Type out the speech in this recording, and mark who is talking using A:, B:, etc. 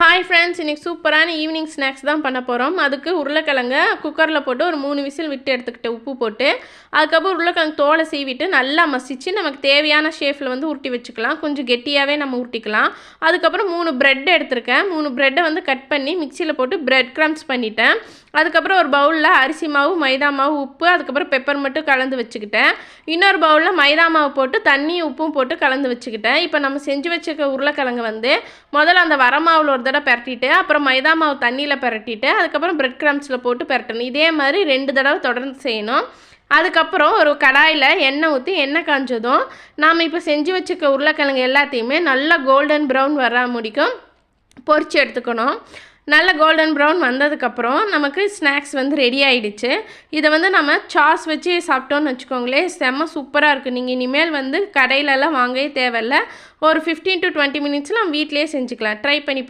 A: Hi friends, இன்றைக்கி சூப்பரான evening snacks தான் பண்ண போகிறோம். அதுக்கு உருளைக்கிழங்க குக்கரில் போட்டு ஒரு 3 விசில் விட்டு எடுத்துக்கிட்டு உப்பு போட்டு, அதுக்கப்புறம் உருளைக்கிழங்கு தோலை சீவிட்டு நல்லா மசிச்சு நமக்கு தேவையான ஷேப்பில் வந்து உருட்டி வச்சுக்கலாம். கொஞ்சம் கெட்டியாகவே நம்ம உருட்டிக்கலாம். அதுக்கப்புறம் 3 ப்ரெட் எடுத்திருக்கேன். 3 ப்ரெட்டை வந்து கட் பண்ணி மிக்சியில் போட்டு ப்ரெட் க்ரம்ஸ் பண்ணிட்டேன். அதுக்கப்புறம் ஒரு பவுலில் அரிசி மாவு, மைதா மாவு, உப்பு, அதுக்கப்புறம் பெப்பர் மட்டும் கலந்து வச்சுக்கிட்டேன். இன்னொரு பவுலில் மைதா மாவு போட்டு தண்ணியும் உப்பும் போட்டு கலந்து வச்சுக்கிட்டேன். இப்போ நம்ம செஞ்சு வச்சுருக்க உருளைக்கிழங்கு வந்து முதல்ல அந்த வரமாவில் ஒரு தடவை பெரட்டிட்டு, அப்புறம் மைதா மாவு தண்ணியில் பெரட்டிட்டு, அதுக்கப்புறம் ப்ரெட் க்ரம்ஸில் போட்டு பெரட்டணும். இதே மாதிரி 2 தடவை தொடர்ந்து செய்யணும். அதுக்கப்புறம் ஒரு கடாயில் எண்ணெய் ஊற்றி எண்ணெய் காஞ்சதும் நாம் இப்போ செஞ்சு வச்சுருக்க உருளைக்கிழங்கு எல்லாத்தையுமே நல்லா கோல்டன் ப்ரௌன் வர முடிக்கும் பொரித்து எடுத்துக்கணும். நல்ல கோல்டன் ப்ரௌன் வந்ததுக்கப்புறம் நமக்கு ஸ்நாக்ஸ் வந்து ரெடி ஆகிடுச்சு. இதை வந்து நம்ம சாஸ் வச்சு சாப்பிட்டோன்னு வச்சுக்கோங்களேன், செம்ம சூப்பராக இருக்குது. நீங்கள் இனிமேல் வந்து கடையிலலாம் வாங்கவே தேவையில்லை. ஒரு 15 to 20 மினிட்ஸில் நம்ம வீட்டிலேயே செஞ்சுக்கலாம். ட்ரை பண்ணி